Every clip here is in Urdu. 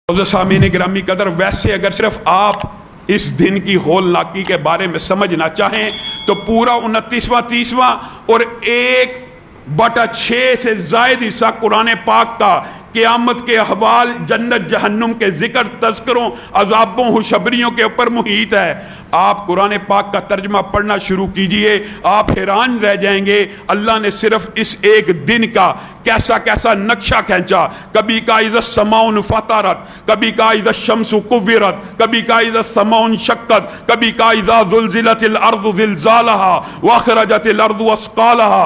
سامعین گرامی قدر، ویسے اگر صرف آپ اس دن کی ہولناکی کے بارے میں سمجھنا چاہیں تو پورا 29واں 30واں اور 1/6 سے زائد حصہ قرآن پاک کا قیامت کے احوال، جنت جہنم کے ذکر، تذکروں، عذابوں، خوشخبریوں کے اوپر محیط ہے۔ آپ قرآن پاک کا ترجمہ پڑھنا شروع کیجئے، آپ حیران رہ جائیں گے اللہ نے صرف اس ایک دن کا کیسا کیسا نقشہ کھینچا۔ کبھی کہا اذا السماء انفطرت، کبھی کہا اذا الشمس کورت، کبھی کہا اذا السماء انشقت، کبھی کہا اذا زلزلت الارض زلزالها واخرجت الارض اثقالها۔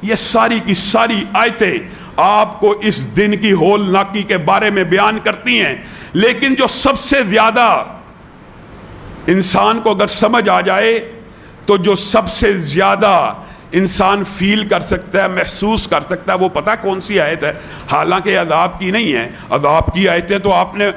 یہ ساری کی ساری آیتیں آپ کو اس دن کی ہولناکی کے بارے میں بیان کرتی ہیں، لیکن جو سب سے زیادہ انسان کو اگر سمجھ آ جائے تو جو سب سے زیادہ انسان فیل کر سکتا ہے، محسوس کر سکتا ہے، وہ پتہ کون سی آیت ہے؟ حالانکہ عذاب کی نہیں ہے، عذاب کی آیتیں تو آپ نے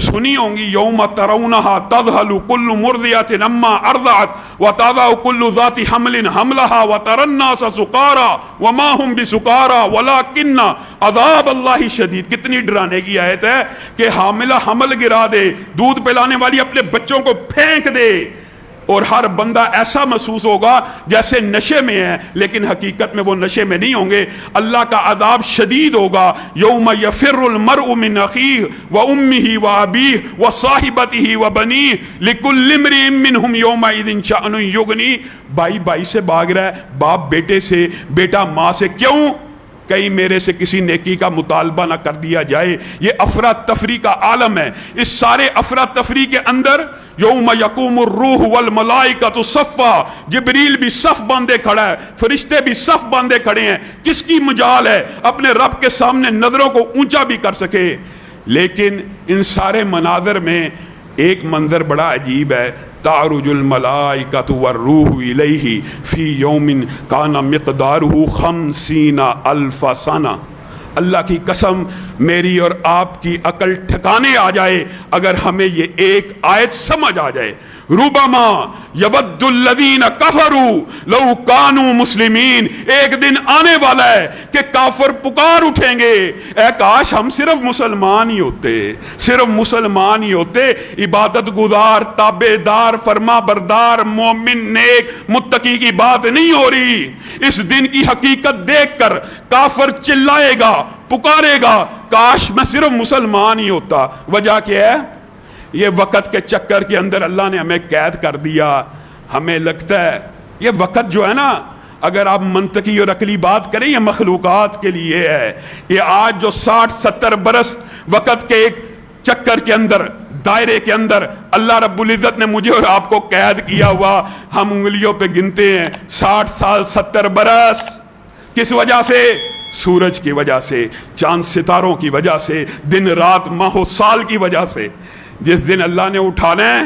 سنی ہوں گی۔ یوم ترونہا تذہل کل مرضعۃ عما ارضعت وتضع کل ذات حمل حملها وتری الناس سکارى وما هم بسکارى ولکن عذاب اللہ شدید۔ کتنی ڈرانے کی آیت ہے کہ حاملہ حمل گرا دے، دودھ پلانے والی اپنے بچوں کو پھینک دے، اور ہر بندہ ایسا محسوس ہوگا جیسے نشے میں ہے، لیکن حقیقت میں وہ نشے میں نہیں ہوں گے۔ اللہ کا عذاب شدید ہوگا۔ یوم یفر المرء من اخیہ وامہ وابیہ وصاحبتہ وبنیہ لکل امرئ منہم یومئذ شأن یغنیہ۔ بھائی بھائی سے بھاگ رہا ہے، باپ بیٹے سے، بیٹا ماں سے، کیوں؟ کہیں میرے سے کسی نیکی کا مطالبہ نہ کر دیا جائے۔ یہ افراتفری کا عالم ہے۔ اس سارے افراتفری کے اندر یوم یقوم الروح والملائکۃ صفا، جبریل بھی صف باندھے کھڑا ہے، فرشتے بھی صف باندھے کھڑے ہیں۔ کس کی مجال ہے اپنے رب کے سامنے نظروں کو اونچا بھی کر سکے؟ لیکن ان سارے مناظر میں ایک منظر بڑا عجیب ہے۔ تعرج الملائکۃ والروح الیہ فی یوم کان مقدارہ 50,000 سنہ۔ اللہ کی قسم، میری اور آپ کی عقل ٹھکانے آ جائے اگر ہمیں یہ ایک آیت سمجھ آ جائے۔ ربما یود الذین کفروا لو کانوا مسلمین۔ ایک دن آنے والا ہے کہ کافر پکار اٹھیں گے، اے کاش ہم صرف مسلمان ہی ہوتے، صرف مسلمان ہی ہوتے، عبادت گزار، تابع دار، فرما بردار، مومن، نیک، متقی کی بات نہیں ہو رہی۔ اس دن کی حقیقت دیکھ کر کافر چلائے گا، پکارے گا، کاش میں صرف مسلمان ہی ہوتا۔ وجہ کیا ہے؟ یہ وقت کے چکر کے اندر اللہ نے ہمیں قید کر دیا۔ ہمیں لگتا ہے یہ وقت جو ہے نا، اگر آپ منطقی اور عقلی بات کریں، یہ مخلوقات کے لیے ہے۔ یہ آج جو 60-70 برس وقت کے ایک چکر کے اندر، دائرے کے اندر اللہ رب العزت نے مجھے اور آپ کو قید کیا ہوا، ہم انگلیوں پہ گنتے ہیں۔ 60 سال 70 برس کس وجہ سے؟ سورج کی وجہ سے، چاند ستاروں کی وجہ سے، دن رات ماہ و سال کی وجہ سے۔ جس دن اللہ نے اٹھانا ہے،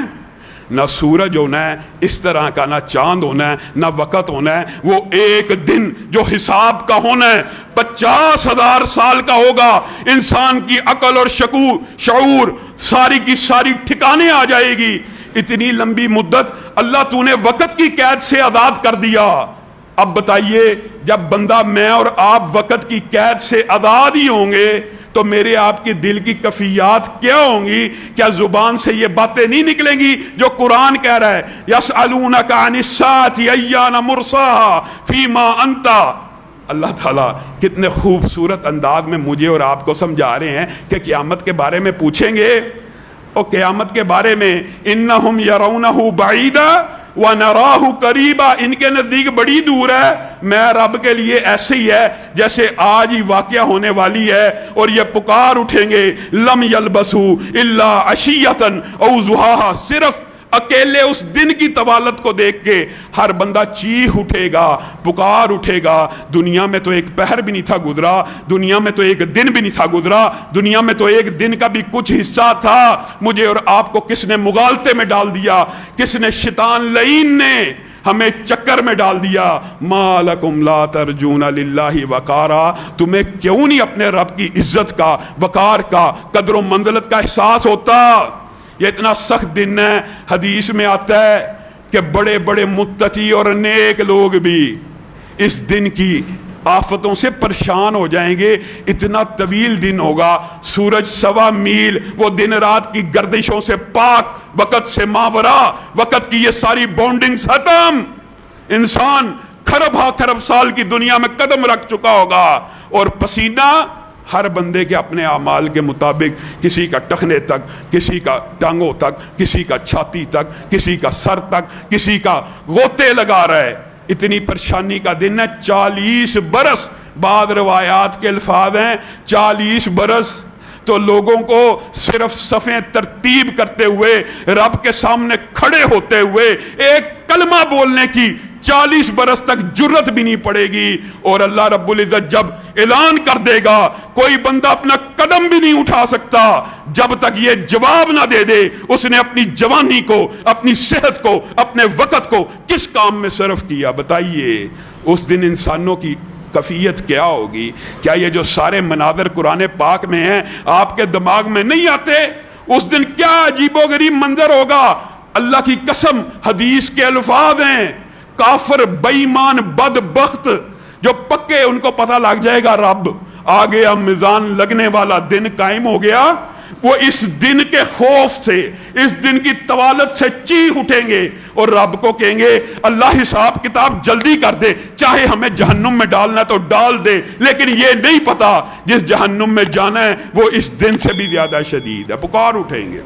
نہ سورج ہونا ہے اس طرح کا، نہ چاند ہونا ہے، نہ وقت ہونا ہے۔ وہ ایک دن جو حساب کا ہونا ہے 50,000 سال کا ہوگا۔ انسان کی عقل اور شعور ساری کی ساری ٹھکانے آ جائے گی۔ اتنی لمبی مدت اللہ تو نے وقت کی قید سے آزاد کر دیا۔ اب بتائیے، جب بندہ میں اور آپ وقت کی قید سے آزاد ہی ہوں گے تو میرے آپ کی دل کی کفیات کیا ہوں گی؟ کیا زبان سے یہ باتیں نہیں نکلیں گی جو قرآن کہہ رہا ہے؟ یسألونک عن الساعة ایان مرساہا فیما انت۔ اللہ تعالیٰ کتنے خوبصورت انداز میں مجھے اور آپ کو سمجھا رہے ہیں کہ قیامت کے بارے میں پوچھیں گے، اور قیامت کے بارے میں انہم یرونہ بعیدا وَنَرَاهُ قَرِيبًا، ان کے نزدیک بڑی دور ہے، میں رب کے لیے ایسے ہی ہے جیسے آج ہی واقعہ ہونے والی ہے۔ اور یہ پکار اٹھیں گے، لم يلبسوا الا عشیۃ او ضحاہا۔ صرف اکیلے اس دن کی طوالت کو دیکھ کے ہر بندہ چیخ اٹھے گا، پکار اٹھے گا۔ دنیا میں تو ایک پہر بھی نہیں تھا گزرا، دنیا میں تو ایک دن بھی نہیں تھا گزرا، دنیا میں تو ایک دن کا بھی کچھ حصہ تھا۔ مجھے اور آپ کو کس نے مغالطے میں ڈال دیا؟ کس نے؟ شیطان لعین نے ہمیں چکر میں ڈال دیا۔ ما لکم لا ترجون للہ وقارا، تمہیں کیوں نہیں اپنے رب کی عزت کا، وقار کا، قدر و منزلت کا احساس ہوتا؟ یہ اتنا سخت دن ہے، حدیث میں آتا ہے کہ بڑے بڑے متقی اور نیک لوگ بھی اس دن کی آفتوں سے پریشان ہو جائیں گے. اتنا طویل دن ہوگا, سورج 1.25 میل, وہ دن رات کی گردشوں سے پاک, وقت سے ماورا, وقت کی یہ ساری بونڈنگز ختم. انسان کھرب سال کی دنیا میں قدم رکھ چکا ہوگا, اور پسینہ ہر بندے کے اپنے اعمال کے مطابق, کسی کا ٹخنے تک, کسی کا ٹانگوں تک, کسی کا چھاتی تک, کسی کا سر تک, کسی کا غوطے لگا رہا ہے. اتنی پریشانی کا دن ہے. 40 برس, بعض روایات کے الفاظ ہیں 40 برس تو لوگوں کو صرف صفیں ترتیب کرتے ہوئے, رب کے سامنے کھڑے ہوتے ہوئے ایک کلمہ بولنے کی 40 برس تک جرت بھی نہیں پڑے گی. اور اللہ رب العزت جب اعلان کر دے گا, کوئی بندہ اپنا قدم بھی نہیں اٹھا سکتا جب تک یہ جواب نہ دے دے اس نے اپنی جوانی کو, اپنی صحت کو, اپنے وقت کو کس کام میں صرف کیا. بتائیے اس دن انسانوں کی کیفیت کیا ہوگی؟ کیا یہ جو سارے مناظر قرآن پاک میں ہیں آپ کے دماغ میں نہیں آتے؟ اس دن کیا عجیب و غریب منظر ہوگا. اللہ کی قسم حدیث کے الفاظ ہیں, کافر, بے ایمان, بدبخت جو پکے, ان کو پتہ لگ جائے گا رب آ گیا, میزان لگنے والا دن قائم ہو گیا. وہ اس دن کے خوف سے, اس دن کی طوالت سے چیخ اٹھیں گے اور رب کو کہیں گے اللہ حساب کتاب جلدی کر دے, چاہے ہمیں جہنم میں ڈالنا ہے تو ڈال دے, لیکن یہ نہیں پتا جس جہنم میں جانا ہے وہ اس دن سے بھی زیادہ شدید ہے. پکار اٹھیں گے.